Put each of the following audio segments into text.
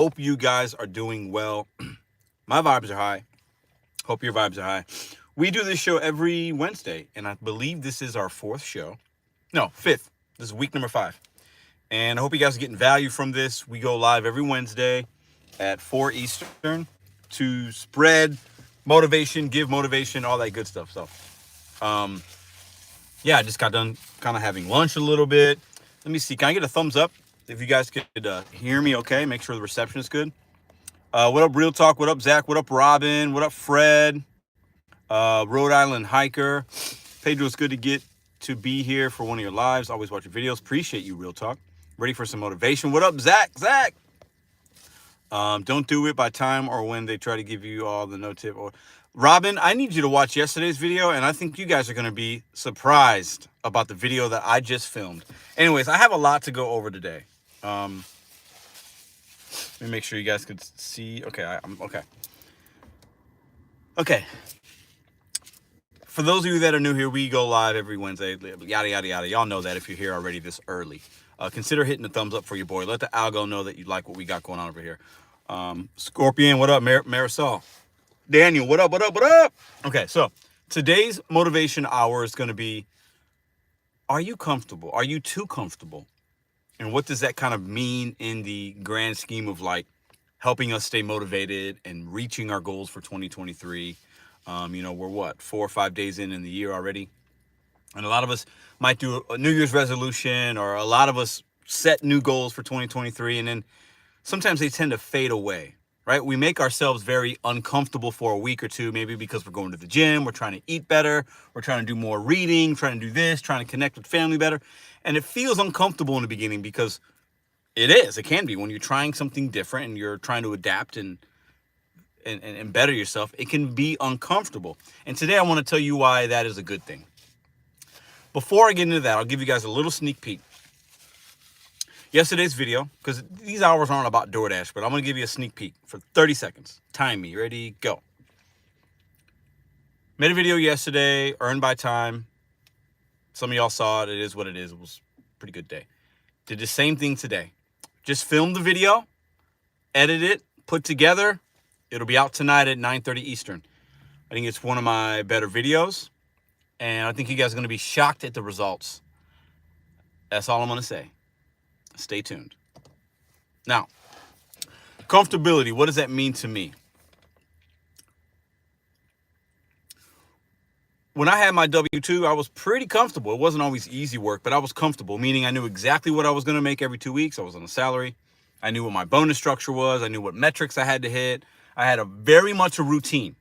Hope you guys are doing well. My vibes are high. Hope your vibes are high. We do this show every Wednesday, and I believe this is our fourth show. No, fifth. This is week number 5. And I hope you guys are getting value from this. We go live every Wednesday at 4 Eastern to spread motivation, give motivation, all that good stuff. Um, yeah, I just got done kind of having lunch a little bit. Let me see. Can I get a thumbs up if you guys could hear me okay? Make sure the reception is good. What up, Real Talk? What up, Zach? What up, Robin? What up, Fred? Rhode Island Hiker. Pedro, it's good to be here for one of your lives. Always watch your videos. Appreciate you, Real Talk. Ready for some motivation. What up, Zach? Zach! Don't do it by time or when they try to give you all the no tip. Or Robin, I need you to watch yesterday's video, and I think you guys are going to be surprised about the video that I just filmed. Anyways, I have a lot to go over today. Let me make sure you guys could see. Okay, I'm okay. Okay. For those of you that are new here, we go live every Wednesday. Yada, yada, yada. Y'all know that if you're here already this early. Consider hitting the thumbs up for your boy. Let the algo know that you like what we got going on over here. Scorpion, what up? Marisol. Daniel, what up, what up, what up? Okay, so today's motivation hour is going to be, are you comfortable? Are you too comfortable? And what does that kind of mean in the grand scheme of like helping us stay motivated and reaching our goals for 2023? We're what, 4 or 5 days in the year already? And a lot of us might do a New Year's resolution, or a lot of us set new goals for 2023. And then sometimes they tend to fade away, right? We make ourselves very uncomfortable for a week or two, maybe because we're going to the gym, we're trying to eat better, we're trying to do more reading, trying to do this, trying to connect with family better. And it feels uncomfortable in the beginning because it can be when you're trying something different and you're trying to adapt and better yourself. It can be uncomfortable. And today I want to tell you why that is a good thing. Before I get into that, I'll give you guys a little sneak peek. Yesterday's video, because these hours aren't about DoorDash, but I'm going to give you a sneak peek for 30 seconds. Time me. Ready? Go. Made a video yesterday, earned by time. Some of y'all saw it. It is what it is. It was a pretty good day. Did the same thing today. Just filmed the video, edit it, put together. It'll be out tonight at 9:30 Eastern. I think it's one of my better videos, and I think you guys are going to be shocked at the results. That's all I'm going to say. Stay tuned. Now, comfortability, what does that mean to me? When I had my W-2, I was pretty comfortable. It wasn't always easy work, but I was comfortable, meaning I knew exactly what I was going to make every 2 weeks. I was on a salary. I knew what my bonus structure was. I knew what metrics I had to hit. I had very much a routine.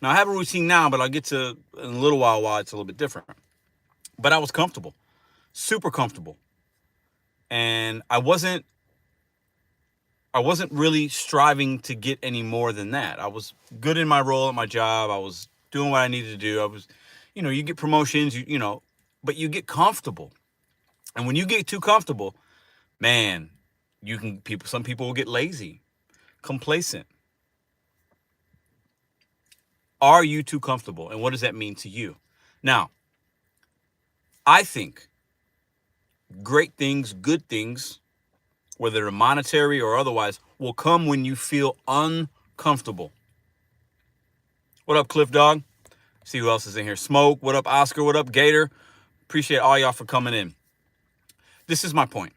Now, I have a routine now, but I'll get to in a little while why it's a little bit different. But I was comfortable, super comfortable. And I wasn't really striving to get any more than that. I was good in my role at my job. I was doing what I needed to do. I was, you get promotions, but you get comfortable. And when you get too comfortable, man, some people will get lazy, complacent. Are you too comfortable? And what does that mean to you? Now, I think great things, good things, whether they're monetary or otherwise, will come when you feel uncomfortable. What up, Cliff Dog? See who else is in here. Smoke. What up, Oscar? What up, Gator? Appreciate all y'all for coming in. This is my point.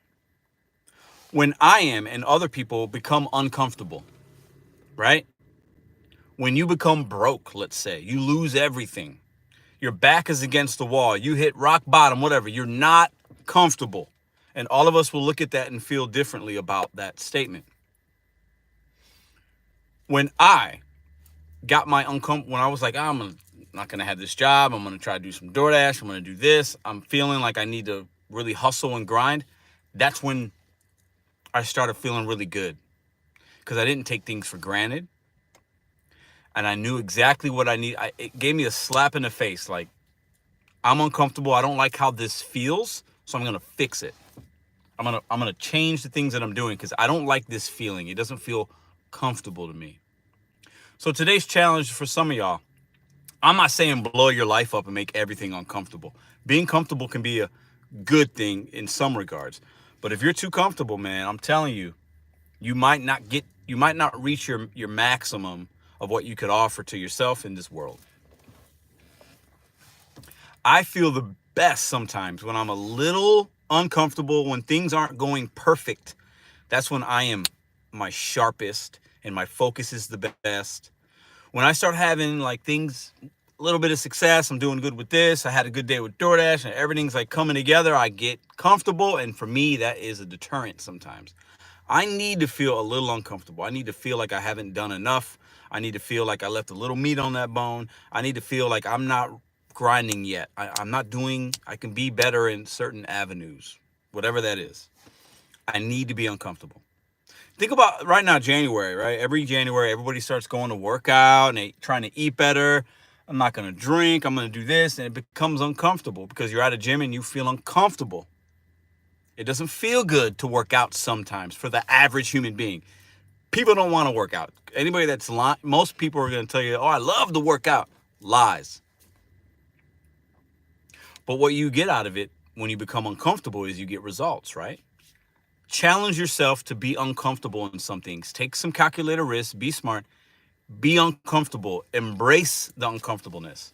When I am and other people become uncomfortable, right? When you become broke, let's say, you lose everything. Your back is against the wall. You hit rock bottom, whatever. You're not comfortable. And all of us will look at that and feel differently about that statement. When I got my when I was like, I'm not going to have this job. I'm going to try to do some DoorDash. I'm going to do this. I'm feeling like I need to really hustle and grind. That's when I started feeling really good, because I didn't take things for granted. And I knew exactly what I need. It gave me a slap in the face. Like, I'm uncomfortable. I don't like how this feels. So I'm going to fix it. I'm going to change the things that I'm doing, because I don't like this feeling. It doesn't feel comfortable to me. So today's challenge for some of y'all, I'm not saying blow your life up and make everything uncomfortable. Being comfortable can be a good thing in some regards. But if you're too comfortable, man, I'm telling you, you might not get you might not reach your maximum of what you could offer to yourself in this world. I feel the best sometimes when I'm a little uncomfortable, when things aren't going perfect. That's when I am my sharpest and my focus is the best. When I start having like things, a little bit of success, I'm doing good with this, I had a good day with DoorDash and everything's like coming together, I get comfortable. And for me, that is a deterrent sometimes. I need to feel a little uncomfortable. I need to feel like I haven't done enough. I need to feel like I left a little meat on that bone. I need to feel like I'm not grinding yet. I'm not doing, I can be better in certain avenues, whatever that is. I need to be uncomfortable. Think about right now, January, right? Every January, everybody starts going to work out and they trying to eat better. I'm not going to drink. I'm going to do this. And it becomes uncomfortable because you're at a gym and you feel uncomfortable. It doesn't feel good to work out sometimes for the average human being. People don't want to work out. Anybody that's lying, most people are going to tell you, oh, I love to work out. Lies. But what you get out of it when you become uncomfortable is you get results, right? Challenge yourself to be uncomfortable in some things. Take some calculated risks. Be smart. Be uncomfortable. Embrace the uncomfortableness.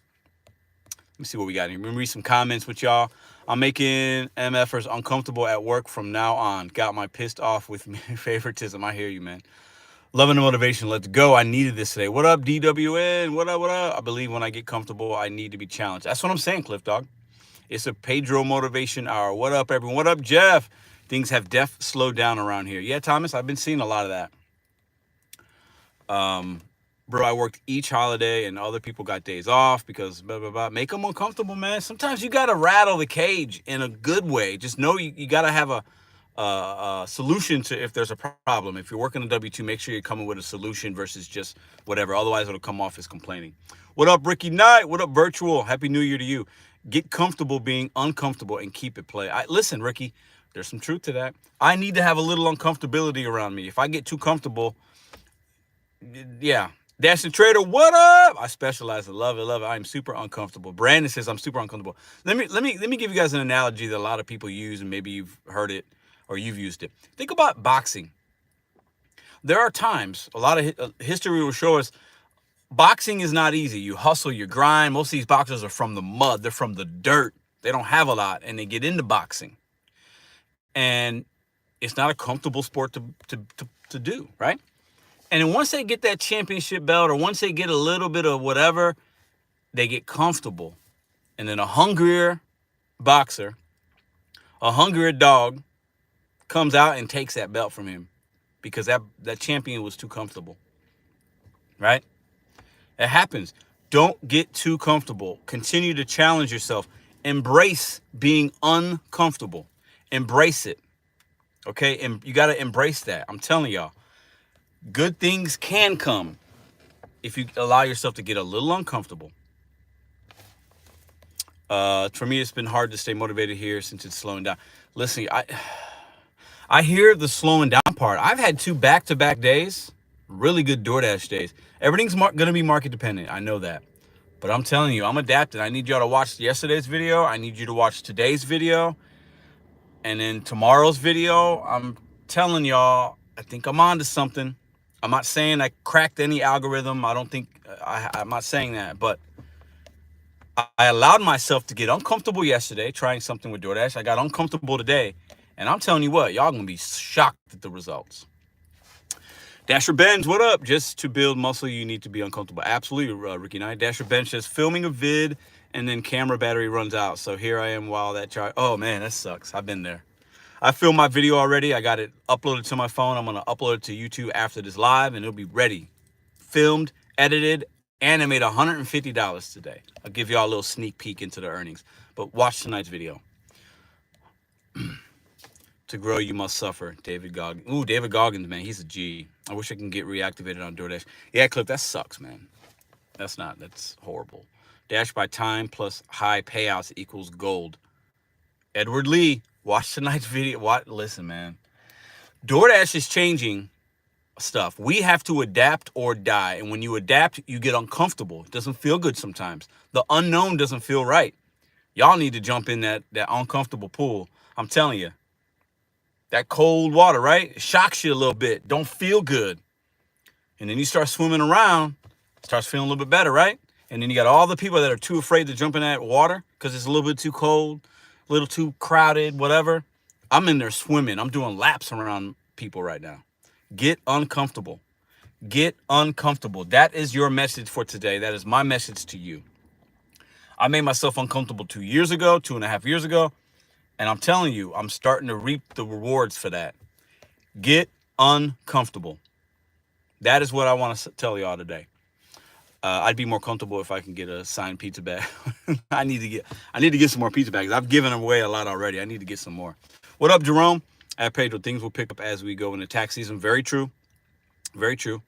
Let me see what we got here. Let me read some comments with y'all. I'm making MFers uncomfortable at work from now on. Got my pissed off with favoritism. I hear you, man. Loving the motivation. Let's go. I needed this today. What up, DWN? What up, what up? I believe when I get comfortable, I need to be challenged. That's what I'm saying, Cliff Dog. It's a Pedro motivation hour. What up, everyone? What up, Jeff? Things have slowed down around here. Yeah, Thomas, I've been seeing a lot of that. Bro, I worked each holiday and other people got days off because blah, blah, blah. Make them uncomfortable, man. Sometimes you got to rattle the cage in a good way. Just know you got to have a solution to if there's a problem. If you're working a W-2, make sure you're coming with a solution versus just whatever. Otherwise, it'll come off as complaining. What up, Ricky Knight? What up, Virtual? Happy New Year to you. Get comfortable being uncomfortable and keep it play. Listen, Ricky, there's some truth to that. I need to have a little uncomfortability around me. If I get too comfortable, yeah. Dash the Trader, what up? I specialize. I love it, love it. I'm super uncomfortable. Brandon says I'm super uncomfortable. Let me give you guys an analogy that a lot of people use, and maybe you've heard it or you've used it. Think about boxing. There are times, a lot of history will show us, boxing is not easy. You hustle, you grind. Most of these boxers are from the mud. They're from the dirt. They don't have a lot, and they get into boxing. And it's not a comfortable sport to do, right? And then once they get that championship belt or once they get a little bit of whatever, they get comfortable. And then a hungrier boxer, a hungrier dog comes out and takes that belt from him because that champion was too comfortable, right? It happens. Don't get too comfortable. Continue to challenge yourself. Embrace being uncomfortable. Embrace it, okay? And you got to embrace that. I'm telling y'all. Good things can come if you allow yourself to get a little uncomfortable. For me, it's been hard to stay motivated here since it's slowing down. Listen, I hear the slowing down part. I've had 2 back-to-back days, really good DoorDash days. Everything's going to be market dependent. I know that. But I'm telling you, I'm adapted. I need y'all to watch yesterday's video. I need you to watch today's video. And then tomorrow's video, I'm telling y'all, I think I'm on to something. I'm not saying I cracked any algorithm. I don't think, I'm not saying that, but I allowed myself to get uncomfortable yesterday trying something with DoorDash. I got uncomfortable today, and I'm telling you what, y'all gonna be shocked at the results. Dasher Benz, what up? Just to build muscle, you need to be uncomfortable. Absolutely, Ricky Knight. Dasher Benz says filming a vid and then camera battery runs out. So here I am while that charge. Oh man, that sucks. I've been there. I filmed my video already. I got it uploaded to my phone. I'm going to upload it to YouTube after this live, and it'll be ready. Filmed, edited, and I made $150 today. I'll give y'all a little sneak peek into the earnings. But watch tonight's video. To grow, you must suffer. David Goggins. Ooh, David Goggins, man. He's a G. I wish I can get reactivated on DoorDash. Yeah, Cliff, that sucks, man. That's horrible. Dash by time plus high payouts equals gold. Edward Lee. Watch tonight's video. Listen, man. DoorDash is changing stuff. We have to adapt or die. And when you adapt, you get uncomfortable. It doesn't feel good sometimes. The unknown doesn't feel right. Y'all need to jump in that uncomfortable pool. I'm telling you. That cold water, right? It shocks you a little bit. Don't feel good. And then you start swimming around, starts feeling a little bit better, right? And then you got all the people that are too afraid to jump in that water because it's a little bit too cold, a little too crowded, whatever. I'm in there swimming. I'm doing laps around people right now. Get uncomfortable. Get uncomfortable. That is your message for today. That is my message to you. I made myself uncomfortable 2 years ago, 2.5 years ago. And I'm telling you, I'm starting to reap the rewards for that. Get uncomfortable. That is what I want to tell y'all today. I'd be more comfortable if I can get a signed pizza bag. I need to get some more pizza bags. I've given away a lot already. I need to get some more. What up, Jerome? At Pedro, things will pick up as we go into tax season. Very true. Very true.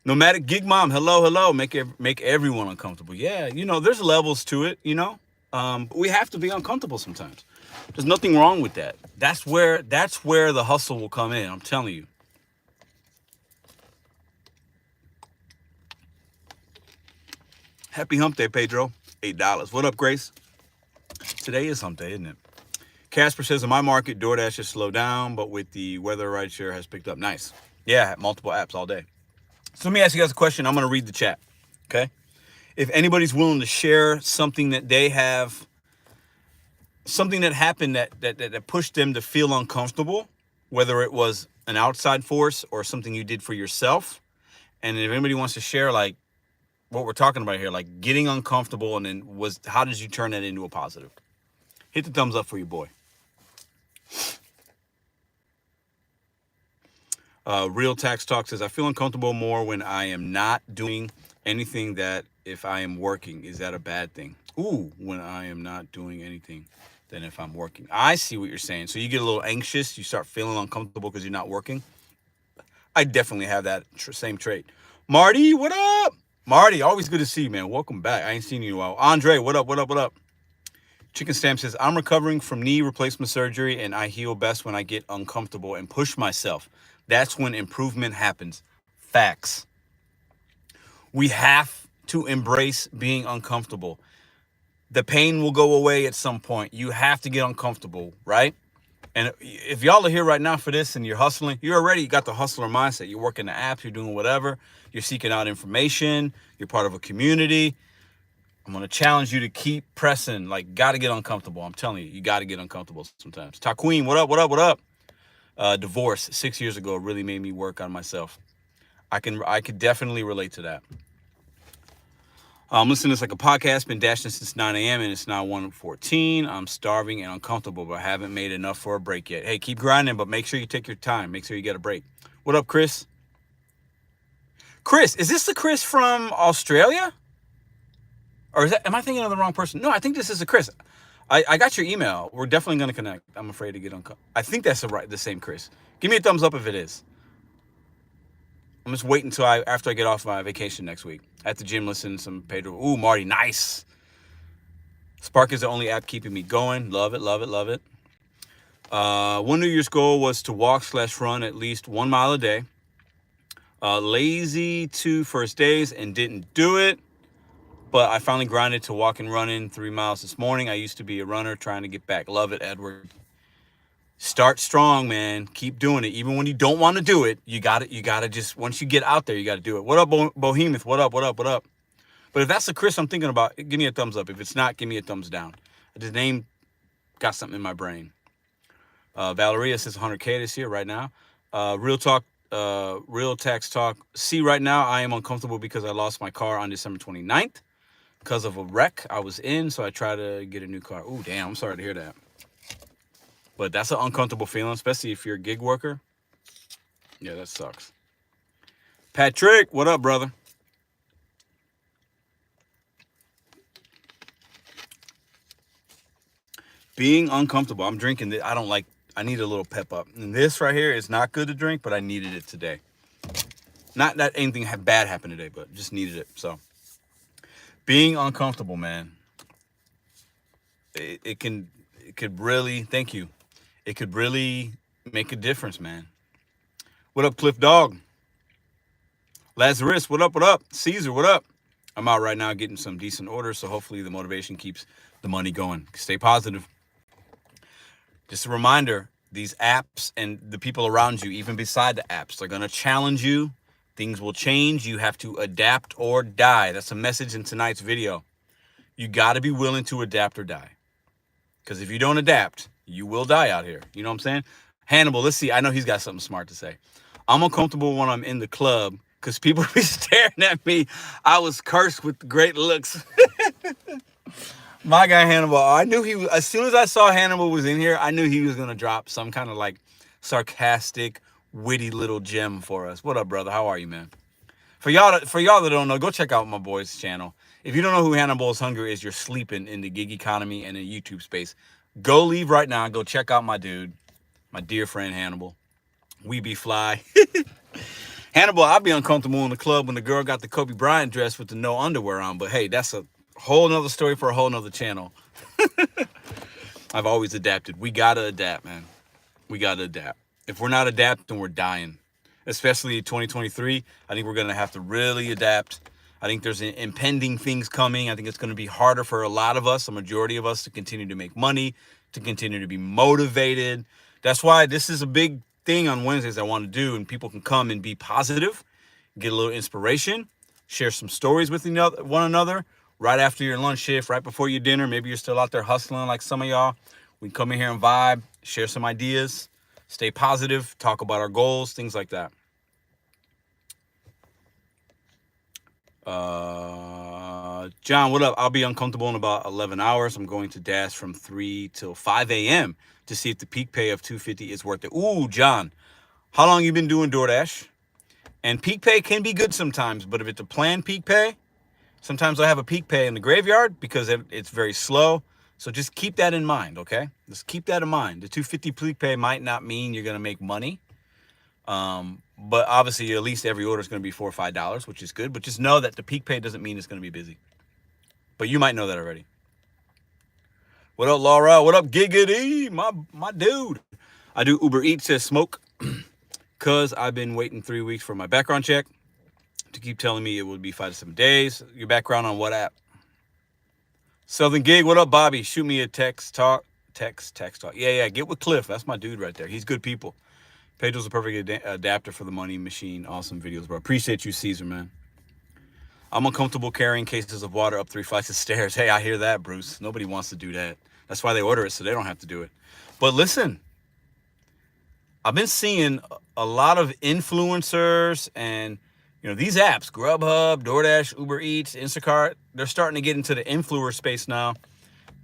Nomadic Gig Mom, hello. Make everyone uncomfortable. Yeah, there's levels to it, we have to be uncomfortable sometimes. There's nothing wrong with that. That's where the hustle will come in. I'm telling you. Happy hump day, Pedro. $8. What up, Grace? Today is hump day, isn't it? Casper says, in my market, DoorDash has slowed down, but with the weather, rideshare has picked up. Nice. Yeah, multiple apps all day. So let me ask you guys a question. I'm going to read the chat, okay? If anybody's willing to share something that they have, something that happened that pushed them to feel uncomfortable, whether it was an outside force or something you did for yourself, and if anybody wants to share, like, what we're talking about here, like getting uncomfortable, and then how did you turn that into a positive? Hit the thumbs up for your boy. Real Tax Talk says, I feel uncomfortable more when I am not doing anything that if I am working. Is that a bad thing? Ooh, when I am not doing anything than if I'm working. I see what you're saying. So you get a little anxious. You start feeling uncomfortable because you're not working. I definitely have that same trait. Marty, what up? Marty, always good to see you, man. Welcome back. I ain't seen you in a while. Andre, what up? Chicken Stamp says, I'm recovering from knee replacement surgery, and I heal best when I get uncomfortable and push myself. That's when improvement happens. Facts. We have to embrace being uncomfortable. The pain will go away at some point. You have to get uncomfortable, right? And if y'all are here right now for this and you're hustling, you already got the hustler mindset. You're working the apps, you're doing whatever. You're seeking out information. You're part of a community. I'm going to challenge you to keep pressing. Like, got to get uncomfortable. I'm telling you, you got to get uncomfortable sometimes. Taqueen, what up? Divorce 6 years ago really made me work on myself. I could definitely relate to that. I'm listening to this like a podcast, been dashing since 9 a.m. and it's now 1:14. I'm starving and uncomfortable, but I haven't made enough for a break yet. Hey, keep grinding, but make sure you take your time. Make sure you get a break. What up, Chris? Chris, is this the Chris from Australia? Or am I thinking of the wrong person? No, I think this is a Chris. I got your email. We're definitely going to connect. I'm afraid to get uncomfortable. I think that's the same Chris. Give me a thumbs up if it is. I'm just waiting until after I get off my vacation next week. At the gym, listen to some Pedro. Ooh, Marty, nice. Spark is the only app keeping me going. Love it. One New Year's goal was to walk/run at least 1 mile a day. Lazy 2 first days and didn't do it. But I finally grinded to walk and running 3 miles this morning. I used to be a runner trying to get back. Love it, Edward. Start strong, man. Keep doing it. Even when you don't want to do it, you got to just, once you get out there, you got to do it. What up, Bohemoth? What up? But if that's the Chris I'm thinking about, give me a thumbs up. If it's not, give me a thumbs down. The name got something in my brain. Valeria says 100K this year right now. Real Tax Talk. See, right now, I am uncomfortable because I lost my car on December 29th because of a wreck I was in, so I try to get a new car. Ooh, damn, I'm sorry to hear that. But that's an uncomfortable feeling, especially if you're a gig worker. Yeah, that sucks. Patrick, what up, brother? Being uncomfortable. I'm drinking this. I need a little pep up. And this right here is not good to drink, but I needed it today. Not that anything bad happened today, but just needed it. So, being uncomfortable, man. It could really, thank you. It could really make a difference, man. What up, Cliff Dog? Lazarus, what up? Caesar, what up? I'm out right now getting some decent orders, so hopefully the motivation keeps the money going. Stay positive. Just a reminder, these apps and the people around you, even beside the apps, they're going to challenge you. Things will change. You have to adapt or die. That's a message in tonight's video. You got to be willing to adapt or die. Because if you don't adapt, you will die out here. You know what I'm saying? Hannibal, let's see. I know he's got something smart to say. I'm uncomfortable when I'm in the club because people be staring at me. I was cursed with great looks. My guy Hannibal, I knew he was, as soon as I saw Hannibal was in here, I knew he was going to drop some kind of like sarcastic, witty little gem for us. What up, brother? How are you, man? For y'all that don't know, go check out my boy's channel. If you don't know who Hannibal's Hunger is, you're sleeping in the gig economy and in YouTube space. Go leave right now and go check out my dude, my dear friend Hannibal. We be fly. Hannibal, I'd be uncomfortable in the club when the girl got the Kobe Bryant dress with the no underwear on. But hey, that's a whole nother story for a whole nother channel. I've always adapted. We got to adapt, man. We got to adapt. If we're not adapting, we're dying. Especially 2023, I think we're going to have to really adapt. I think there's impending things coming. I think it's going to be harder for a lot of us, a majority of us, to continue to make money, to continue to be motivated. That's why this is a big thing on Wednesdays I want to do, and people can come and be positive, get a little inspiration, share some stories with one another right after your lunch shift, right before your dinner. Maybe you're still out there hustling like some of y'all. We can come in here and vibe, share some ideas, stay positive, talk about our goals, things like that. John, what up? I'll be uncomfortable in about 11 hours. I'm going to dash from 3 till 5 a.m. to see if the peak pay of $250 is worth it. Ooh, John, how long you been doing DoorDash? And peak pay can be good sometimes, but if it's a planned peak pay, sometimes I have a peak pay in the graveyard because it's very slow. So just keep that in mind, okay? Just keep that in mind. The $250 peak pay might not mean you're going to make money. But obviously, at least every order is going to be $4 or $5, which is good. But just know that the peak pay doesn't mean it's going to be busy. But you might know that already. What up, Laura? What up, Giggity? My dude. I do Uber Eats, says Smoke, because I've been waiting 3 weeks for my background check to keep telling me it would be 5 to 7 days. Your background on what app? Southern Gig, what up, Bobby? Shoot me a text talk. Text talk. Yeah, get with Cliff. That's my dude right there. He's good people. Pedro's a perfect adapter for the money machine. Awesome videos, bro. Appreciate you, Caesar, man. I'm uncomfortable carrying cases of water up 3 flights of stairs. Hey, I hear that, Bruce. Nobody wants to do that. That's why they order it, so they don't have to do it. But listen, I've been seeing a lot of influencers and, these apps, Grubhub, DoorDash, Uber Eats, Instacart, they're starting to get into the influencer space now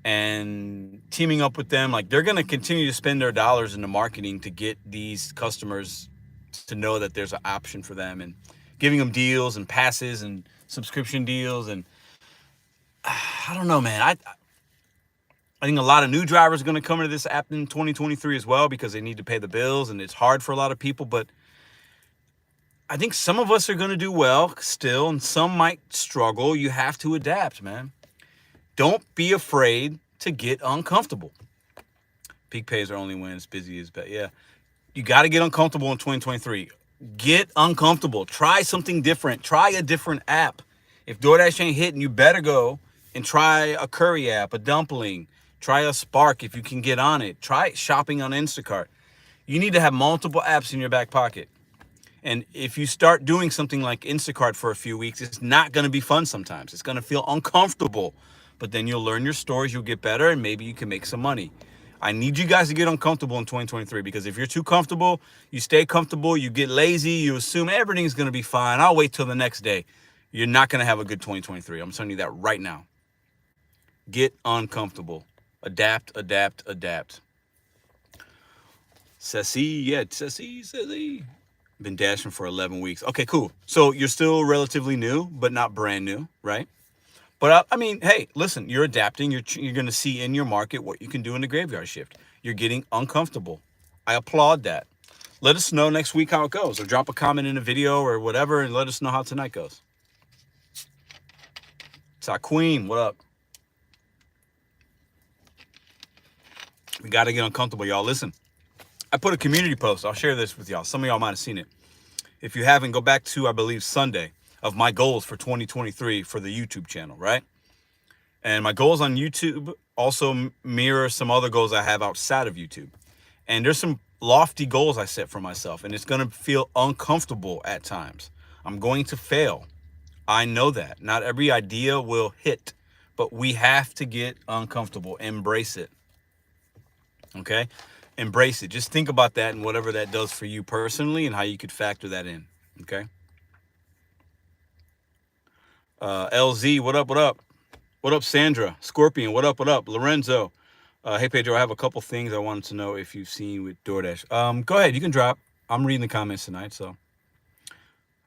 and teaming up with them. Like, they're going to continue to spend their dollars into marketing to get these customers to know that there's an option for them and giving them deals and passes and subscription deals. And I don't know, man. I think a lot of new drivers are going to come into this app in 2023 as well because they need to pay the bills and it's hard for a lot of people. But I think some of us are going to do well still and some might struggle. You have to adapt, man. Don't be afraid to get uncomfortable. Peak pays are only when it's busy as bad. Yeah. You got to get uncomfortable in 2023. Get uncomfortable. Try something different. Try a different app. If DoorDash ain't hitting, you better go and try a curry app, a dumpling. Try a Spark if you can get on it. Try shopping on Instacart. You need to have multiple apps in your back pocket. And if you start doing something like Instacart for a few weeks, it's not going to be fun sometimes. It's going to feel uncomfortable. But then you'll learn your stories, you'll get better, and maybe you can make some money. I need you guys to get uncomfortable in 2023 because if you're too comfortable, you stay comfortable, you get lazy, you assume everything's going to be fine. I'll wait till the next day. You're not going to have a good 2023. I'm telling you that right now. Get uncomfortable. Adapt. Sassy. Been dashing for 11 weeks. Okay, cool. So you're still relatively new, but not brand new, right? But I mean, hey, listen, you're adapting. You're going to see in your market what you can do in the graveyard shift. You're getting uncomfortable. I applaud that. Let us know next week how it goes, or drop a comment in a video or whatever, and let us know how tonight goes. It's our queen. What up? We got to get uncomfortable, y'all. Listen, I put a community post. I'll share this with y'all. Some of y'all might have seen it. If you haven't, go back to, I believe, Sunday of my goals for 2023 for the YouTube channel, right? And my goals on YouTube also mirror some other goals I have outside of YouTube. And there's some lofty goals I set for myself, and it's going to feel uncomfortable at times. I'm going to fail. I know that. Not every idea will hit, but we have to get uncomfortable. Embrace it. Okay? Embrace it. Just think about that and whatever that does for you personally and how you could factor that in. Okay? LZ, what up, what up? What up, Sandra? Scorpion, what up, what up? Lorenzo. Hey, Pedro, I have a couple things I wanted to know if you've seen with DoorDash. Go ahead, you can drop. I'm reading the comments tonight, so.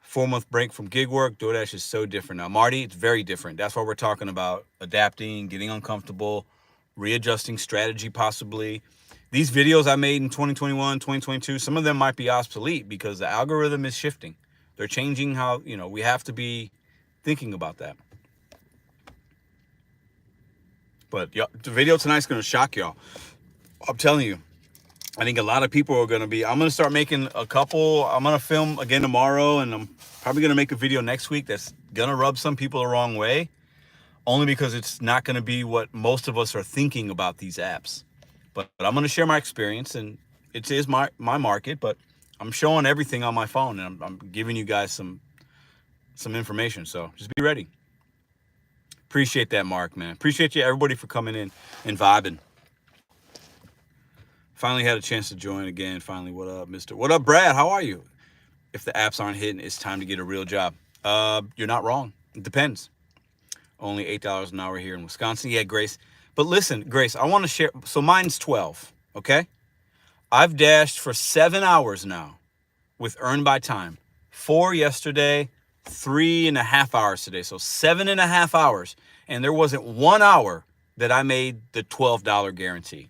4-month break from gig work. DoorDash is so different now. Marty, it's very different. That's why we're talking about adapting, getting uncomfortable, readjusting strategy possibly. These videos I made in 2021, 2022, some of them might be obsolete because the algorithm is shifting. They're changing how, we have to be thinking about that. But the video tonight's going to shock y'all. I'm telling you. I think a lot of people are going to be, I'm going to start making a couple. I'm going to film again tomorrow, and I'm probably going to make a video next week that's going to rub some people the wrong way, only because it's not going to be what most of us are thinking about these apps. But I'm going to share my experience, and it is my market, but I'm showing everything on my phone, and I'm giving you guys some information. So just be ready. Appreciate that, Mark, man. Appreciate you, everybody, for coming in and vibing. Finally had a chance to join again. Finally, what up, Mr. What up, Brad? How are you? If the apps aren't hitting, it's time to get a real job. You're not wrong. It depends. Only $8 an hour here in Wisconsin. Yeah, Grace. But listen, Grace, I want to share. So mine's 12, okay? I've dashed for 7 hours now with Earn by Time. 4 yesterday, 3.5 hours today. So 7.5 hours. And there wasn't 1 hour that I made the $12 guarantee.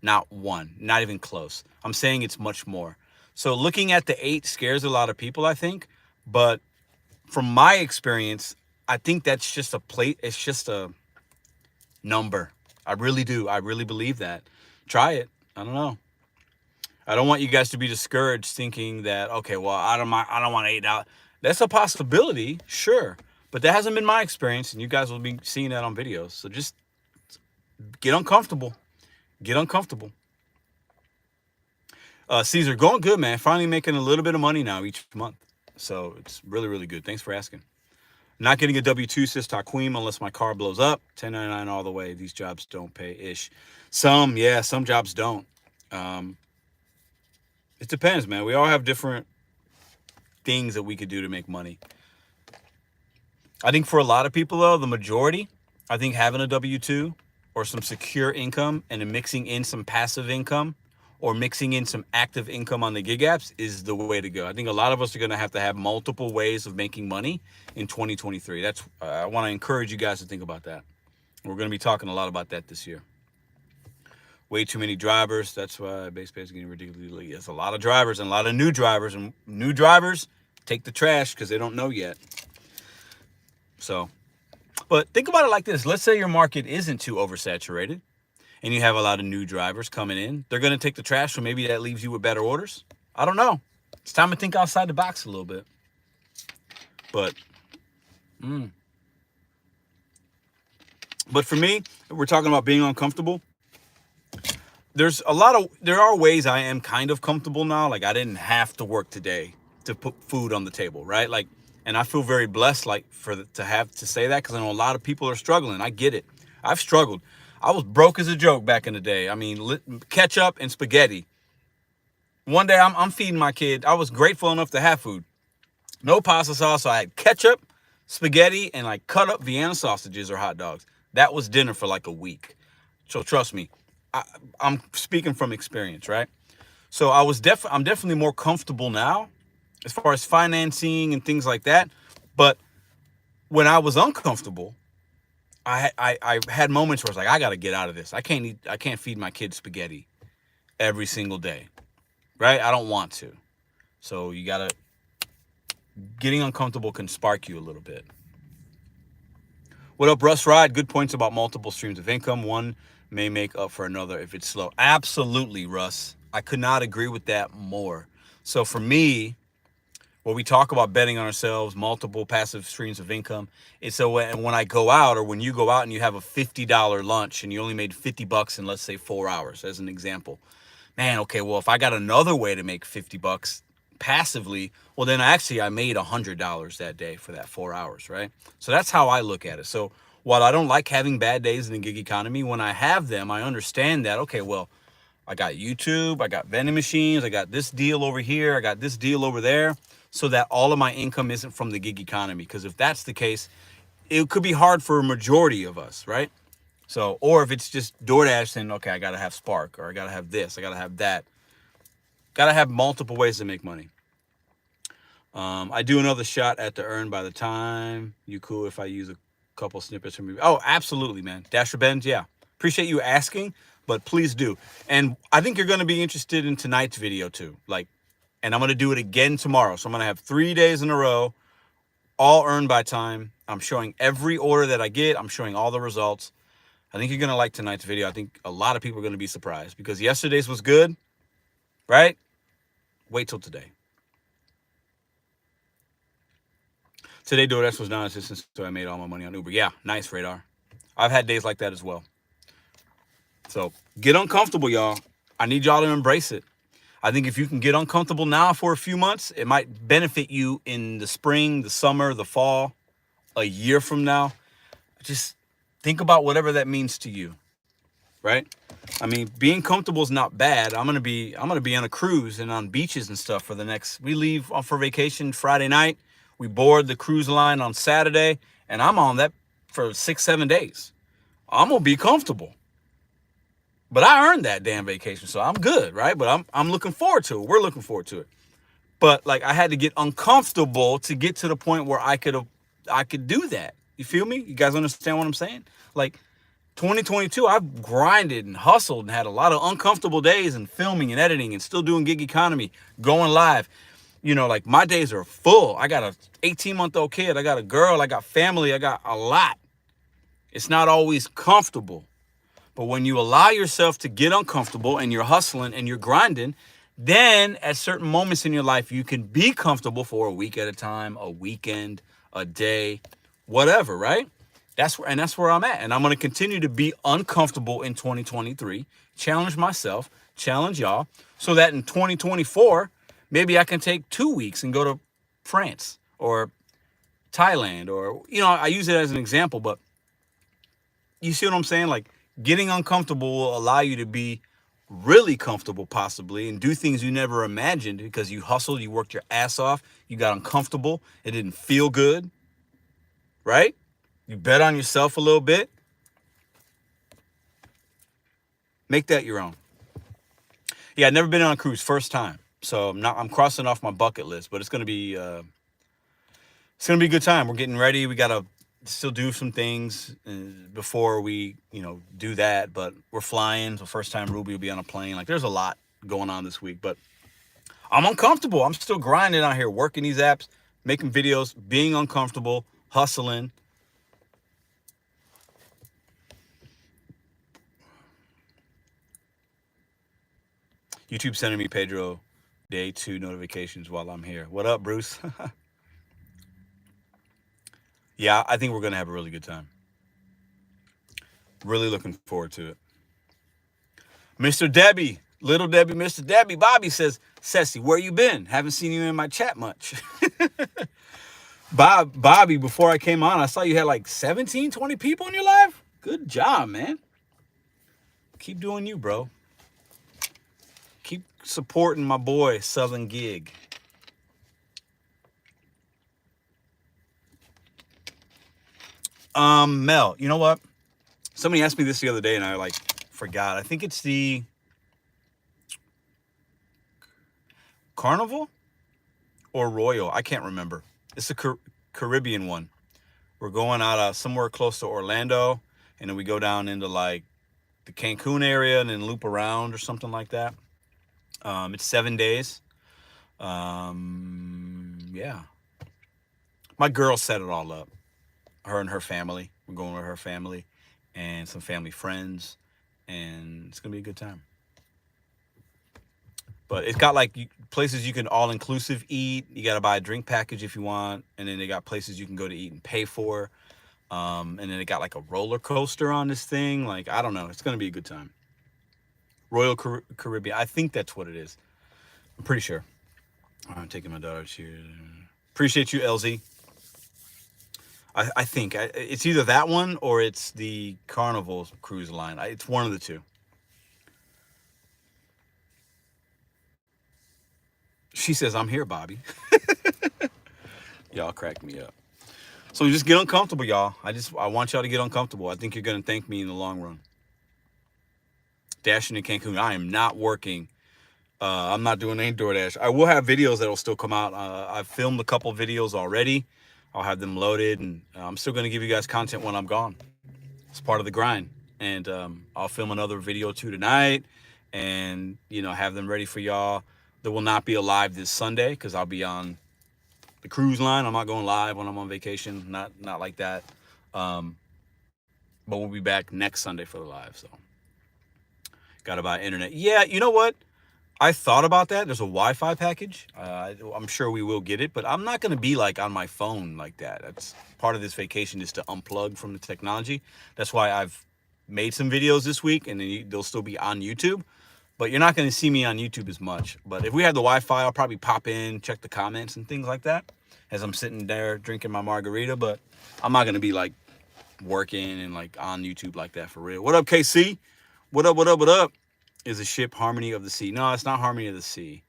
Not one, not even close. I'm saying it's much more. So looking at the 8 scares a lot of people, I think. But from my experience, I think that's just a plate. It's just a number. I really do. I really believe that. Try it. I don't know. I don't want you guys to be discouraged thinking that, okay, well, I don't want $8. That's a possibility, sure. But that hasn't been my experience, and you guys will be seeing that on videos. So just get uncomfortable. Get uncomfortable. Caesar, going good, man. Finally making a little bit of money now each month. So it's really, really good. Thanks for asking. Not getting a W-2, says Taquim, unless my car blows up. 1099 all the way. These jobs don't pay-ish. Some jobs don't. It depends, man. We all have different things that we could do to make money. I think for a lot of people, though, the majority, I think having a W-2 or some secure income and then mixing in some passive income or mixing in some active income on the gig apps is the way to go. I think a lot of us are going to have multiple ways of making money in 2023. That's I want to encourage you guys to think about that. We're going to be talking a lot about that this year. Way too many drivers. That's why base pay is getting ridiculously. There's a lot of drivers and a lot of new drivers. And new drivers take the trash because they don't know yet. So, but think about it like this. Let's say your market isn't too oversaturated and you have a lot of new drivers coming in. They're going to take the trash, so maybe that leaves you with better orders. I don't know. It's time to think outside the box a little bit. But for me, we're talking about being uncomfortable. There are ways I am kind of comfortable now. Like I didn't have to work today to put food on the table, right? Like, and I feel very blessed, like to have to say that, because I know a lot of people are struggling. I get it. I've struggled. I was broke as a joke back in the day. I mean, ketchup and spaghetti. One day I'm feeding my kid. I was grateful enough to have food. No pasta sauce, so I had ketchup, spaghetti, and like cut up Vienna sausages or hot dogs. That was dinner for like a week. So trust me, I'm speaking from experience, right? So I'm definitely more comfortable now as far as financing and things like that. But when I was uncomfortable, I had moments where I was like, I got to get out of this. I can't feed my kids spaghetti every single day, right? I don't want to. So getting uncomfortable can spark you a little bit. What up, Russ Ride? Good points about multiple streams of income. One may make up for another if it's slow. Absolutely, Russ. I could not agree with that more. So for me, when we talk about betting on ourselves, multiple passive streams of income, it's so when I go out, or when you go out and you have a $50 lunch and you only made $50 in, let's say, 4 hours, as an example. Man, okay, well, if I got another way to make $50 passively, well, then actually I made $100 that day for that 4 hours, right? So that's how I look at it. So while I don't like having bad days in the gig economy, when I have them, I understand that, okay, well, I got YouTube, I got vending machines, I got this deal over here, I got this deal over there, so that all of my income isn't from the gig economy. Because if that's the case, it could be hard for a majority of us, right? So, or if it's just DoorDash, then okay, I gotta have Spark, or I gotta have this, I gotta have that. Gotta have multiple ways to make money. I do another shot at the earn by the time. You cool if I use a couple snippets from you? Oh, absolutely, man. Dasher Benz, yeah. Appreciate you asking, but please do. And I think you're going to be interested in tonight's video too. And I'm going to do it again tomorrow. So I'm going to have 3 days in a row, all earned by time. I'm showing every order that I get. I'm showing all the results. I think you're going to like tonight's video. I think a lot of people are going to be surprised because yesterday's was good, right? Wait till today. Today, DoorDash was non-existent, so I made all my money on Uber. Yeah, nice, Radar. I've had days like that as well. So get uncomfortable, y'all. I need y'all to embrace it. I think if you can get uncomfortable now for a few months, it might benefit you in the spring, the summer, the fall, a year from now. Just think about whatever that means to you, right? I mean, being comfortable is not bad. I'm gonna be on a cruise and on beaches and stuff for the next. We leave for vacation Friday night. We board the cruise line on Saturday, and I'm on that for 6-7 days. I'm gonna be comfortable, but I earned that damn vacation, so I'm good, right? But I'm looking forward to it. We're looking forward to it. But like I had to get uncomfortable to get to the point where I could do that. You feel me? You guys understand what I'm saying? Like 2022, I've grinded and hustled and had a lot of uncomfortable days and filming and editing and still doing gig economy, going live. You know, like my days are full. I got a 18-month-old kid. I got a girl. I got family. I got a lot. It's not always comfortable. But when you allow yourself to get uncomfortable and you're hustling and you're grinding, then at certain moments in your life, you can be comfortable for a week at a time, a weekend, a day, whatever, right? That's where I'm at. And I'm going to continue to be uncomfortable in 2023, challenge myself, challenge y'all, so that in 2024, maybe I can take 2 weeks and go to France or Thailand, or, you know, I use it as an example, but you see what I'm saying? Like getting uncomfortable will allow you to be really comfortable possibly and do things you never imagined because you hustled, you worked your ass off, you got uncomfortable, it didn't feel good, right? You bet on yourself a little bit. Make that your own. Yeah, I've never been on a cruise, first time. So I'm crossing off my bucket list, but it's gonna be a good time. We're getting ready. We gotta still do some things before we, do that. But we're flying. So first time Ruby will be on a plane. Like there's a lot going on this week, but I'm uncomfortable. I'm still grinding out here, working these apps, making videos, being uncomfortable, hustling. YouTube sending me Pedro day 2 notifications while I'm here. What up, Bruce? Yeah, I think we're going to have a really good time. Really looking forward to it. Mr. Debbie, little Debbie, Mr. Debbie, Bobby says, Ceci, where you been? Haven't seen you in my chat much. Bobby, before I came on, I saw you had like 17, 20 people in your live. Good job, man. Keep doing you, bro. Keep supporting my boy, Southern Gig. Mel, you know what? Somebody asked me this the other day and I forgot. I think it's the Carnival or Royal. I can't remember. It's a Caribbean one. We're going out somewhere close to Orlando, and then we go down into like the Cancun area and then loop around or something like that. It's 7 days. Yeah. My girl set it all up. Her and her family. We're going with her family and some family friends, and it's gonna be a good time. But it's got like places you can all-inclusive eat. You got to buy a drink package if you want, and then they got places you can go to eat and pay for. And then they got like a roller coaster on this thing. Like, I don't know. It's gonna be a good time. Royal Caribbean. I think that's what it is. I'm pretty sure. I'm taking my daughter to. Appreciate you, LZ. I think it's either that one or it's the Carnival cruise line. It's one of the two. She says, "I'm here, Bobby." Y'all crack me up. So just get uncomfortable, y'all. I want y'all to get uncomfortable. I think you're gonna thank me in the long run. Dashing in Cancun. I am not working. I'm not doing any DoorDash. I will have videos that'll still come out. I've filmed a couple videos already. I'll have them loaded, and I'm still gonna give you guys content when I'm gone. It's part of the grind, and I'll film another video too tonight, and have them ready for y'all. There will not be a live this Sunday because I'll be on the cruise line. I'm not going live when I'm on vacation. Not like that. Um, but we'll be back next Sunday for the live. So gotta buy internet. Yeah, you know what? I thought about that. There's a Wi-Fi package. I'm sure we will get it, but I'm not going to be like on my phone like that. That's part of this vacation is to unplug from the technology. That's why I've made some videos this week, and they'll still be on YouTube. But you're not going to see me on YouTube as much. But if we had the Wi-Fi, I'll probably pop in, check the comments and things like that as I'm sitting there drinking my margarita. But I'm not going to be like working and like on YouTube like that for real. What up, KC? What up, what up, what up? Is the ship Harmony of the Sea? No, it's not Harmony of the Sea.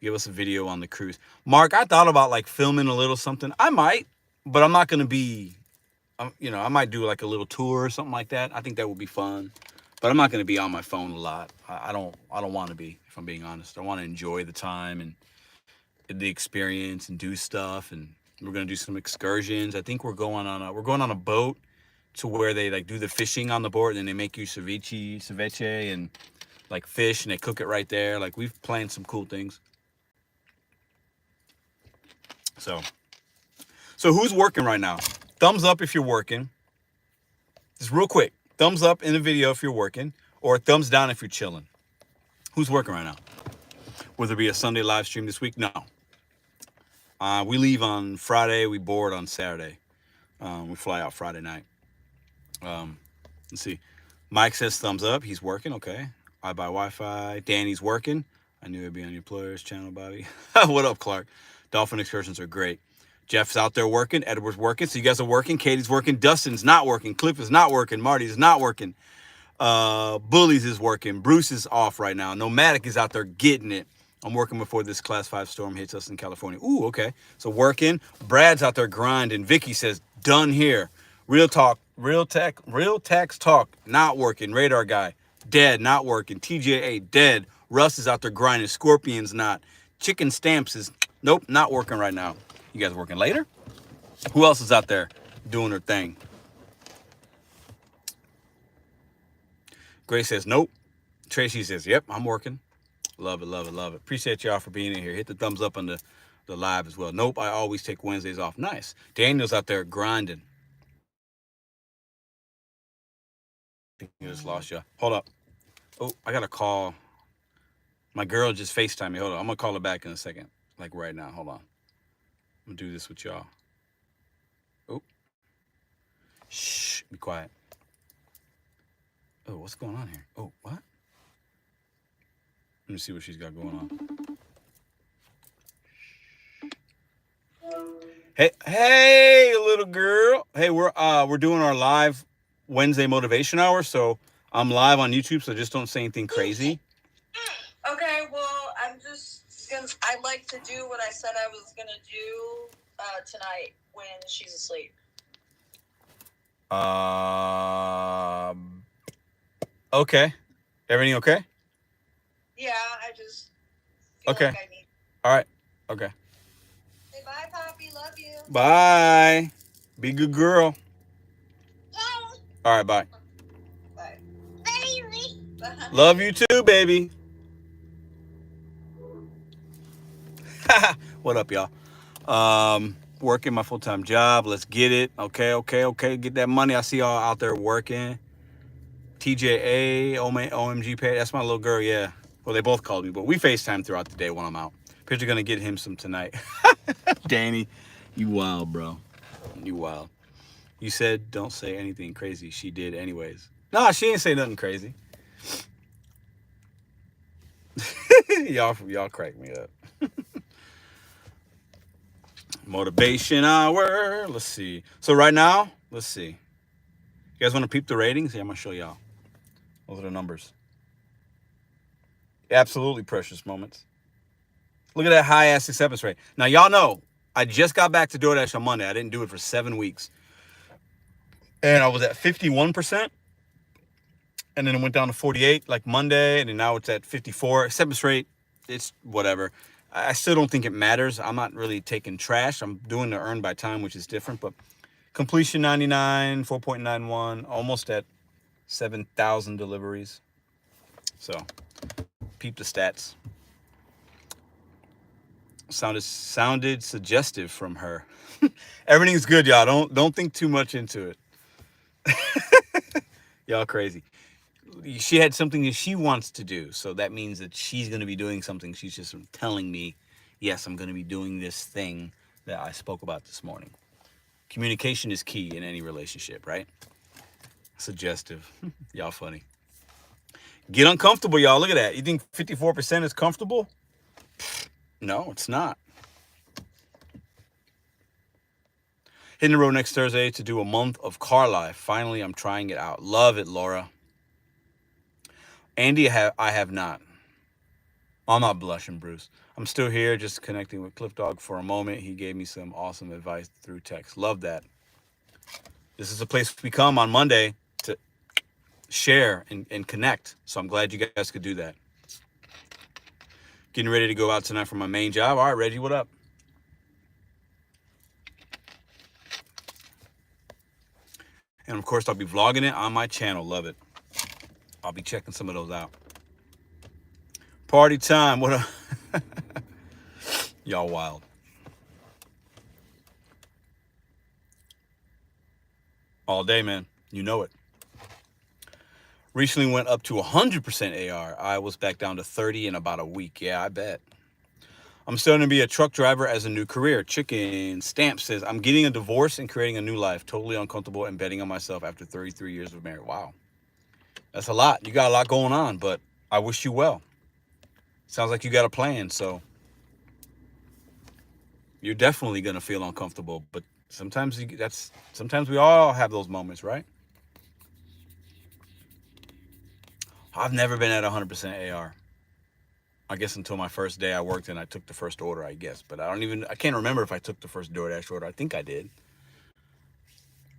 Give us a video on the cruise. Mark, I thought about like filming a little something. I might, but I'm not going to be, I might do like a little tour or something like that. I think that would be fun, but I'm not going to be on my phone a lot. I don't want to be, if I'm being honest. I want to enjoy the time and the experience and do stuff. And we're going to do some excursions. I think we're going on a boat to where they like do the fishing on the boat, and then they make you ceviche and like fish, and they cook it right there. Like, we've planned some cool things. So who's working right now? Thumbs up if you're working. Just real quick. Thumbs up in the video if you're working, or thumbs down if you're chilling. Who's working right now? Will there be a Sunday live stream this week? No. We leave on Friday. We board on Saturday. We fly out Friday night. Let's see. Mike says thumbs up. He's working. Okay. I buy Wi-Fi. Danny's working. I knew it'd be on your employer's channel, Bobby. What up, Clark? Dolphin excursions are great. Jeff's out there working. Edward's working. So you guys are working. Katie's working. Dustin's not working. Cliff is not working. Marty's not working. Bullies is working. Bruce is off right now. Nomadic is out there getting it. I'm working before this Class 5 storm hits us in California. Ooh, okay. So working. Brad's out there grinding. Vicky says, done here. Real talk. Real tax talk. Not working. Radar guy. Dead. Not working. TJA. Dead. Russ is out there grinding. Scorpion's not. Chicken Stamps is, nope, not working right now. You guys working later? Who else is out there doing their thing? Grace says, nope. Tracy says, yep, I'm working. Love it, love it, love it. Appreciate y'all for being in here. Hit the thumbs up on the live as well. Nope, I always take Wednesdays off. Nice. Daniel's out there grinding. I think I just lost you. Hold up. Oh, I got a call. My girl just FaceTimed me. Hold on. I'm going to call her back in a second. Like right now. Hold on. I'm going to do this with y'all. Oh. Shh. Be quiet. Oh, what's going on here? Oh, what? Let me see what she's got going on. Hey, little girl. Hey, we're doing our live Wednesday motivation hour. So I'm live on YouTube. So just don't say anything crazy. Okay, well, I'd like to do what I said I was gonna do tonight when she's asleep. Okay. Everything okay? Yeah, I just feel okay. Like I need. All right. Okay. Say bye, Poppy. Love you. Bye. Be a good girl. Bye. All right. Bye. Bye. Love you too, baby. What up, y'all? Working my full-time job. Let's get it. Okay. Get that money. I see y'all out there working. TJA, OMG Pay. That's my little girl, yeah. Well, they both called me, but we FaceTime throughout the day when I'm out. Picture gonna get him some tonight. Danny, you wild, bro. You wild. You said don't say anything crazy. She did anyways. Nah, she didn't say nothing crazy. Y'all crack me up. Motivation hour. Let's see. So right now, let's see. You guys want to peep the ratings? Yeah, I'm gonna show y'all. Those are the numbers. Absolutely precious moments. Look at that high ass acceptance rate. Now y'all know I just got back to DoorDash on Monday. I didn't do it for 7 weeks, and I was at 51%, and then it went down to 48 like Monday, and then now it's at 54. Acceptance rate, it's whatever. I still don't think it matters. I'm not really taking trash. I'm doing the earn by time, which is different, but completion 99, 4.91, almost at 7,000 deliveries. So peep the stats. Sounded suggestive from her. Everything's good, y'all. Don't think too much into it. Y'all crazy. She had something that she wants to do, so that means that she's going to be doing something. She's just telling me, yes, I'm going to be doing this thing that I spoke about this morning. Communication is key in any relationship, right? Suggestive. Y'all funny. Get uncomfortable, y'all. Look at that. You think 54% is comfortable? No, it's not. Hitting the road next Thursday to do a month of car life. Finally, I'm trying it out. Love it, Laura. Andy, I have not. I'm not blushing, Bruce. I'm still here, just connecting with Cliff Dog for a moment. He gave me some awesome advice through text. Love that. This is a place we come on Monday to share and connect. So I'm glad you guys could do that. Getting ready to go out tonight for my main job. All right, Reggie, what up? And of course, I'll be vlogging it on my channel. Love it. I'll be checking some of those out. Party time. What up? Y'all wild. All day, man. You know it. Recently went up to 100% AR. I was back down to 30 in about a week. Yeah, I bet. I'm starting to be a truck driver as a new career. Chicken Stamp says, I'm getting a divorce and creating a new life. Totally uncomfortable and betting on myself after 33 years of marriage. Wow. That's a lot. You got a lot going on, but I wish you well. Sounds like you got a plan, so you're definitely going to feel uncomfortable, but sometimes we all have those moments, right? I've never been at 100% AR. I guess until my first day I worked and I took the first order, I guess. But I can't remember if I took the first DoorDash order. I think I did.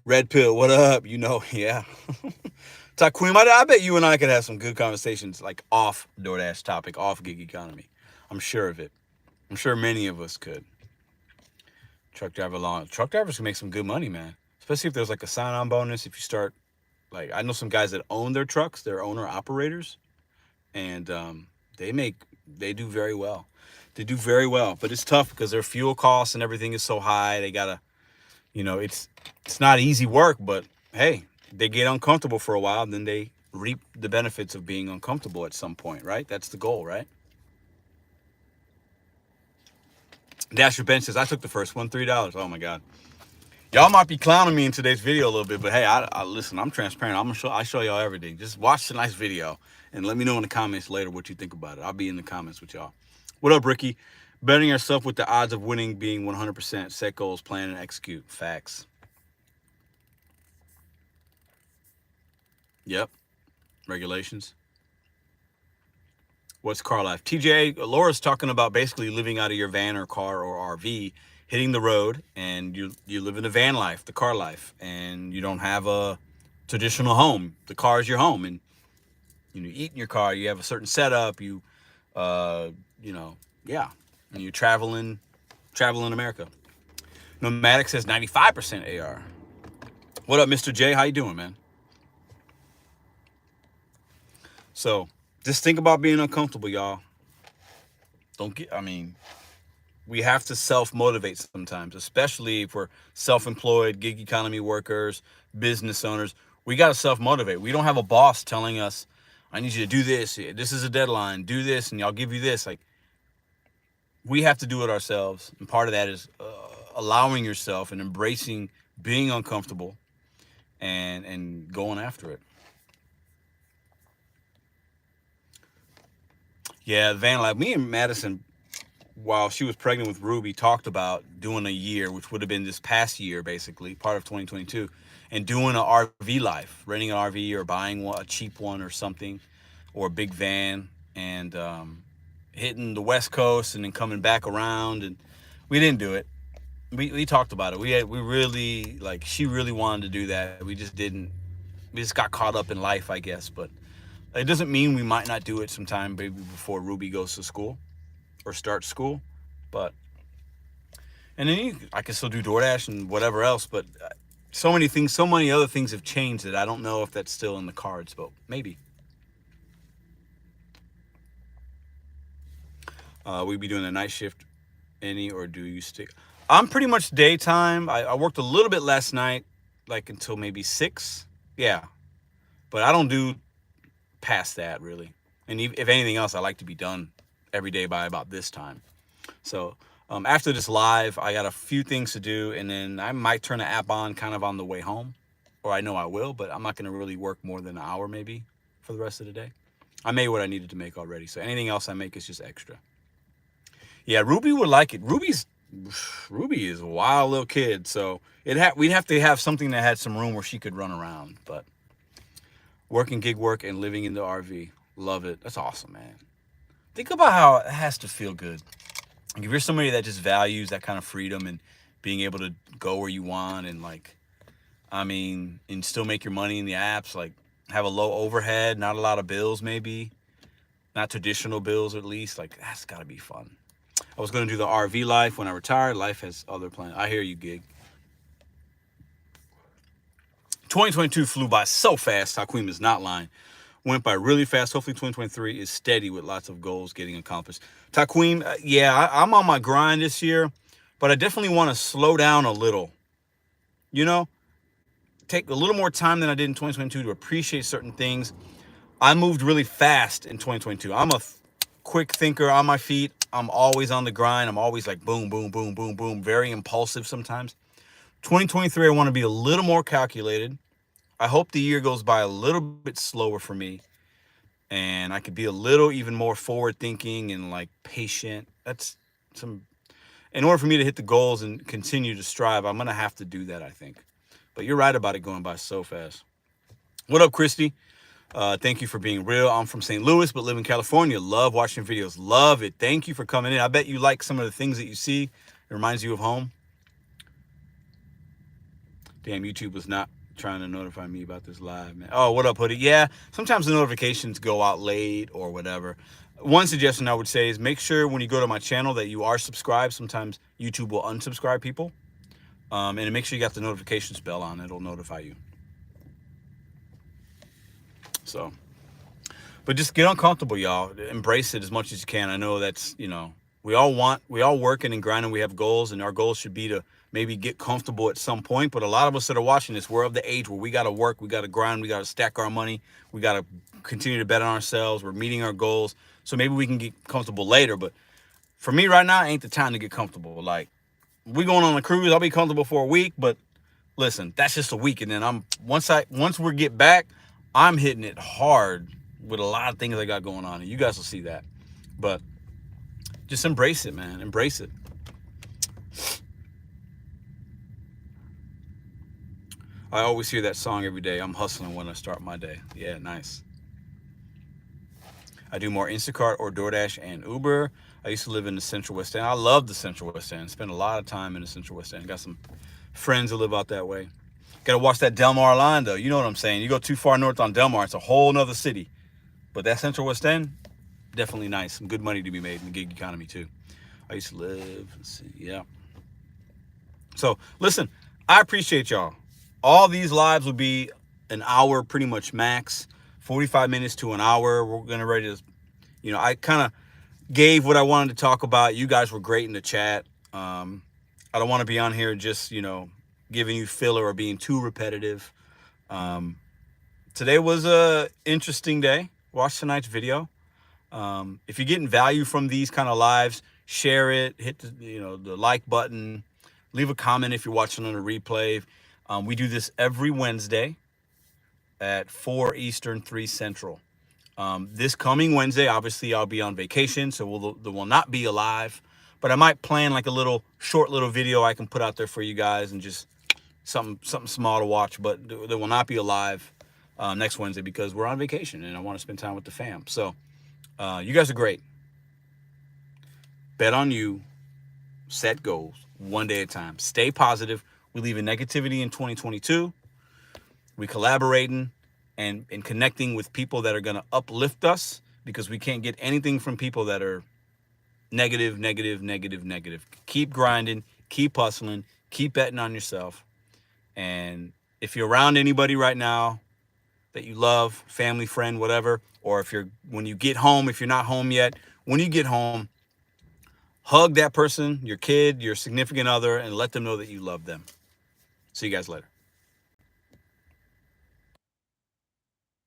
Red Pill, what up? You know, yeah. Taquim, I bet you and I could have some good conversations like off DoorDash topic, off gig economy. I'm sure of it. I'm sure many of us could. Truck drivers can make some good money, man. Especially if there's like a sign-on bonus. If you start, like, I know some guys that own their trucks, they're owner-operators, and they do very well. They do very well, but it's tough because their fuel costs and everything is so high. They gotta, it's not easy work, but hey, they get uncomfortable for a while, and then they reap the benefits of being uncomfortable at some point, right? That's the goal, right? Dasher Bench says, I took the first one, $3. Oh my God. Y'all might be clowning me in today's video a little bit, but hey, I listen, I'm transparent. I show y'all everything. Just watch the nice video and let me know in the comments later what you think about it. I'll be in the comments with y'all. What up, Ricky? Betting yourself with the odds of winning being 100%. Set goals, plan, and execute. Facts. Yep. Regulations. What's car life? TJ, Laura's talking about basically living out of your van or car or RV, hitting the road, and you live in the van life, the car life, and you don't have a traditional home. The car is your home, and you eat in your car. You have a certain setup. Yeah, and you're traveling America. Nomadic says 95% AR. What up, Mr. J? How you doing, man? So just think about being uncomfortable, y'all. We have to self-motivate sometimes, especially if we're self-employed, gig economy workers, business owners. We got to self-motivate. We don't have a boss telling us, I need you to do this. This is a deadline. Do this, and I'll give you this. Like, we have to do it ourselves. And part of that is allowing yourself and embracing being uncomfortable and going after it. Yeah, van life. Me and Madison, while she was pregnant with Ruby, talked about doing a year, which would have been this past year, basically, part of 2022, and doing an RV life, renting an RV or buying one, a cheap one or something, or a big van, and hitting the West Coast and then coming back around. And we didn't do it. We talked about it. We really, like, she really wanted to do that. We just didn't. We just got caught up in life, I guess. But it doesn't mean we might not do it sometime, maybe before Ruby goes to school or starts school. But and then I can still do DoorDash and whatever else. But so many things, so many other things have changed that I don't know if that's still in the cards. But maybe we be doing a night shift. Any, or do you stick? I'm pretty much daytime. I worked a little bit last night, like until maybe 6. Yeah, but I don't do past that really. And if anything else, I like to be done every day by about this time. So after this live, I got a few things to do, and then I might turn the app on kind of on the way home, or I know I will, but I'm not going to really work more than an hour maybe for the rest of the day. I made what I needed to make already, so anything else I make is just extra. Yeah, Ruby would like it. Ruby is a wild little kid, so we'd have to have something that had some room where she could run around. But working gig work and living in the RV, love it. That's awesome, man. Think about how it has to feel good. Like if you're somebody that just values that kind of freedom and being able to go where you want and like, I mean, and still make your money in the apps, like have a low overhead, not a lot of bills, maybe not traditional bills at least. Like that's got to be fun. I was going to do the RV life when I retired. Life has other plans. I hear you, gig. 2022 flew by so fast. Taquim is not lying. Went by really fast. Hopefully 2023 is steady with lots of goals getting accomplished. Taquim, yeah, I'm on my grind this year, but I definitely want to slow down a little. You know, take a little more time than I did in 2022 to appreciate certain things. I moved really fast in 2022. I'm a quick thinker on my feet. I'm always on the grind. I'm always like boom, boom, boom, boom, boom. Very impulsive sometimes. 2023, I want to be a little more calculated. I hope the year goes by a little bit slower for me, and I could be a little even more forward thinking and like patient. That's some, in order for me to hit the goals and continue to strive, I'm going to have to do that, I think. But you're right about it going by so fast. What up, Christy? Thank you for being real. I'm from St. Louis, but live in California. Love watching videos. Love it. Thank you for coming in. I bet you like some of the things that you see. It reminds you of home. Damn, YouTube was not trying to notify me about this live, man. Oh, what up, Hoodie? Yeah, sometimes the notifications go out late or whatever. One suggestion I would say is make sure when you go to my channel that you are subscribed. Sometimes YouTube will unsubscribe people. And make sure you got the notifications bell on. It'll notify you. So, but just get uncomfortable, y'all. Embrace it as much as you can. I know that's, we all working and grinding. We have goals, and our goals should be to maybe get comfortable at some point. But a lot of us that are watching this, we're of the age where we got to work, we got to grind, we got to stack our money, we got to continue to bet on ourselves. We're meeting our goals. So maybe we can get comfortable later. But for me right now, ain't the time to get comfortable. Like, we going on a cruise, I'll be comfortable for a week, but listen, that's just a week. And then once we get back, I'm hitting it hard with a lot of things I got going on. And you guys will see that. But just embrace it, man. Embrace it. I always hear that song every day. I'm hustling when I start my day. Yeah, nice. I do more Instacart or DoorDash and Uber. I used to live in the Central West End. I love the Central West End. Spend a lot of time in the Central West End. Got some friends that live out that way. Got to watch that Del Mar line, though. You know what I'm saying? You go too far north on Del Mar, it's a whole nother city. But that Central West End, definitely nice. Some good money to be made in the gig economy, too. I used to live, let's see, yeah. So, listen, I appreciate y'all. All these lives will be an hour pretty much max, 45 minutes to an hour. We're going to ready to, I kind of gave what I wanted to talk about. You guys were great in the chat. I don't want to be on here just, giving you filler or being too repetitive. Today was a interesting day. Watch tonight's video. If you're getting value from these kind of lives, share it, hit the like button, leave a comment if you're watching on a replay. We do this every Wednesday at 4 Eastern, 3 Central. This coming Wednesday, obviously I'll be on vacation, so there will not be a live. but I might plan like a little short little video I can put out there for you guys, and just something small to watch. But they will not be alive next Wednesday because we're on vacation and I want to spend time with the fam. So you guys are great. Bet on you. Set goals one day at a time. Stay positive. We leave negativity in 2022. We collaborating and connecting with people that are going to uplift us, because we can't get anything from people that are negative. Keep grinding, keep hustling, keep betting on yourself. And if you're around anybody right now that you love, family, friend, whatever, or when you get home, if you're not home yet, when you get home, hug that person, your kid, your significant other, and let them know that you love them. See you guys later.